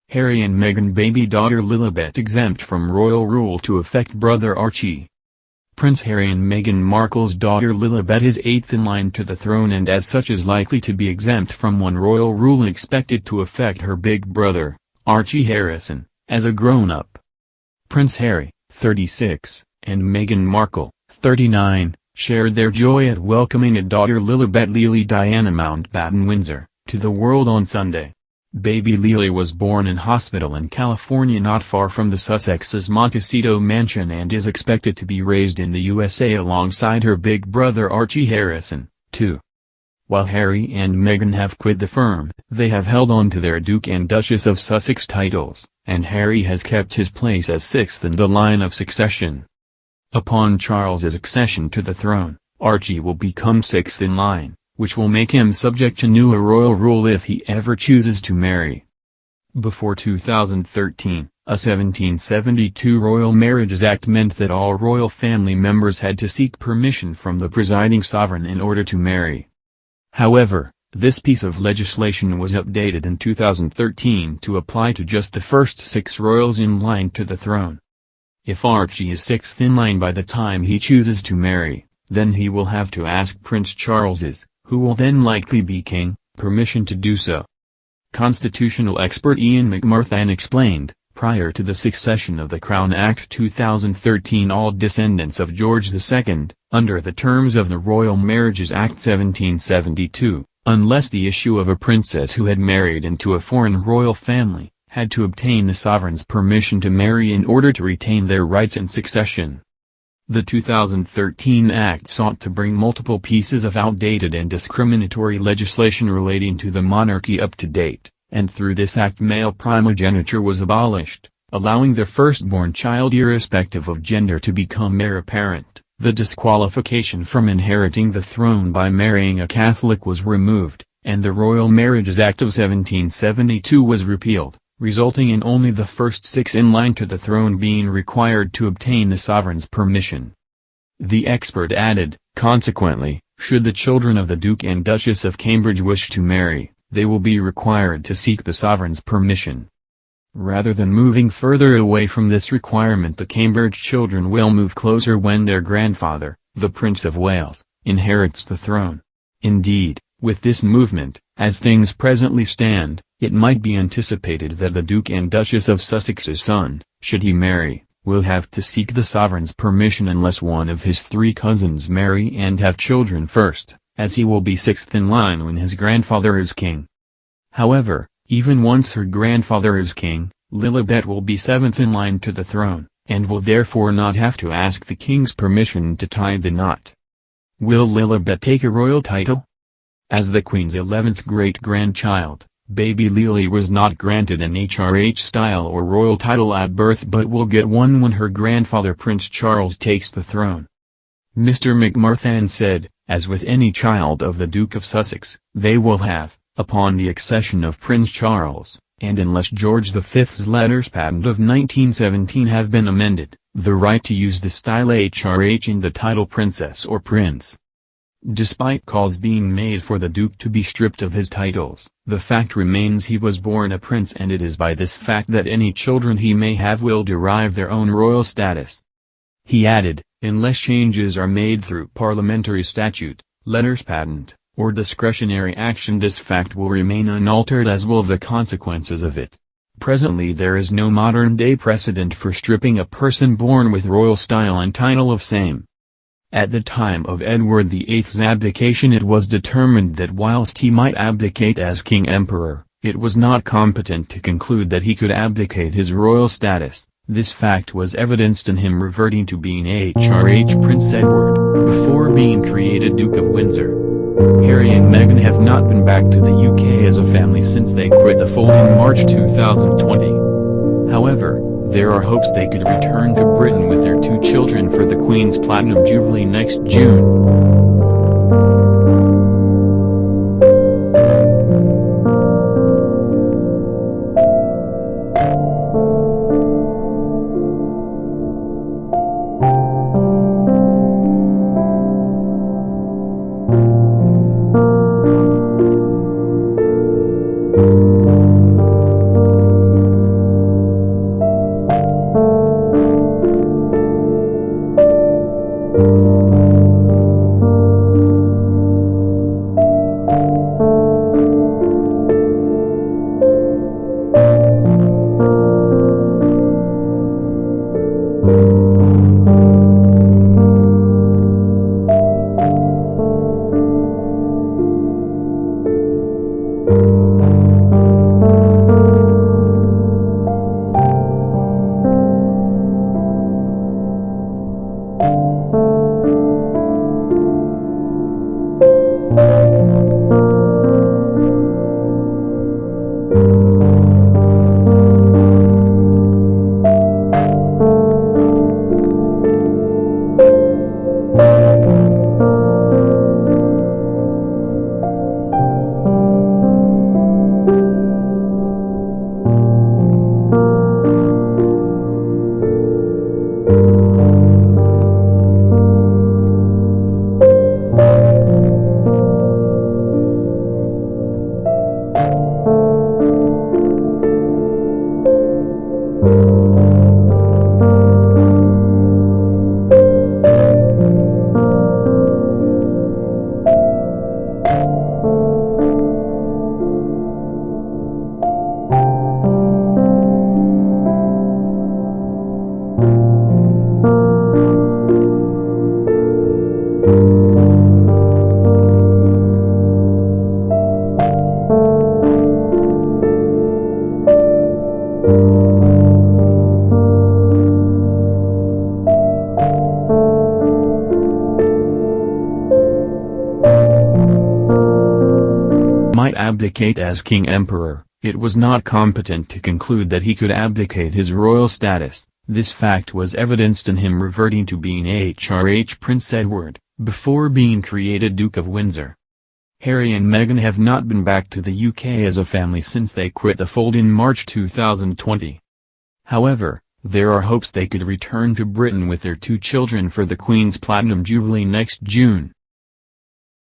Harry and Meghan baby daughter Lilibet exempt from royal rule to affect brother Archie. Prince Harry and Meghan Markle's daughter Lilibet is eighth in line to the throne and as such is likely to be exempt from one royal rule expected to affect her big brother, Archie Harrison, as a grown-up. Prince Harry, 36, and Meghan Markle, 39, shared their joy at welcoming a daughter Lilibet Diana Mountbatten Windsor, to the world on Sunday. Baby Lily was born in hospital in California not far from the Sussex's Montecito mansion and is expected to be raised in the USA alongside her big brother Archie Harrison, too. While Harry and Meghan have quit the firm, they have held on to their Duke and Duchess of Sussex titles, and Harry has kept his place as sixth in the line of succession. Upon Charles's accession to the throne, Archie will become sixth in line, which will make him subject to new royal rule if he ever chooses to marry. Before 2013, a 1772 Royal Marriages Act meant that all royal family members had to seek permission from the presiding sovereign in order to marry. However, this piece of legislation was updated in 2013 to apply to just the first 6 royals in line to the throne. If Archie is sixth in line by the time he chooses to marry, then he will have to ask Prince Charles's, who will then likely be king, permission to do so. Constitutional expert Ian McMurthan explained, prior to the Succession of the Crown Act 2013 all descendants of George II, under the terms of the Royal Marriages Act 1772, unless the issue of a princess who had married into a foreign royal family, had to obtain the sovereign's permission to marry in order to retain their rights in succession. The 2013 Act sought to bring multiple pieces of outdated and discriminatory legislation relating to the monarchy up to date, and through this act male primogeniture was abolished, allowing the firstborn child irrespective of gender to become heir apparent. The disqualification from inheriting the throne by marrying a Catholic was removed, and the Royal Marriages Act of 1772 was repealed, resulting in only the first 6 in line to the throne being required to obtain the sovereign's permission. The expert added, consequently, should the children of the Duke and Duchess of Cambridge wish to marry, they will be required to seek the sovereign's permission. Rather than moving further away from this requirement, the Cambridge children will move closer when their grandfather, the Prince of Wales, inherits the throne. Indeed, with this movement, as things presently stand, it might be anticipated that the Duke and Duchess of Sussex's son, should he marry, will have to seek the sovereign's permission unless one of his 3 cousins marry and have children first, as he will be sixth in line when his grandfather is king. However, even once her grandfather is king, Lilibet will be 7th in line to the throne, and will therefore not have to ask the king's permission to tie the knot. Will Lilibet take a royal title? As the Queen's 11th great-grandchild, baby Lily was not granted an HRH-style or royal title at birth but will get one when her grandfather Prince Charles takes the throne. Mr. McMurthan said, as with any child of the Duke of Sussex, they will have, upon the accession of Prince Charles, and unless George V's letters patent of 1917 have been amended, the right to use the style HRH in the title princess or prince. Despite calls being made for the Duke to be stripped of his titles, the fact remains he was born a prince and it is by this fact that any children he may have will derive their own royal status. He added, unless changes are made through parliamentary statute, letters patent, or discretionary action this fact will remain unaltered as will the consequences of it. Presently there is no modern-day precedent for stripping a person born with royal style and title of same. At the time of Edward VIII's abdication it was determined that whilst he might abdicate as king-emperor, it was not competent to conclude that he could abdicate his royal status. This fact was evidenced in him reverting to being HRH Prince Edward, before being created Duke of Windsor. Harry and Meghan have not been back to the UK as a family since they quit the fold in March 2020. However, there are hopes they could return to Britain with their 2 children for the Queen's Platinum Jubilee next June. might abdicate as king-emperor, it was not competent to conclude that he could abdicate his royal status. This fact was evidenced in him reverting to being HRH Prince Edward, before being created Duke of Windsor. Harry and Meghan have not been back to the UK as a family since they quit the fold in March 2020. However, there are hopes they could return to Britain with their 2 children for the Queen's Platinum Jubilee next June.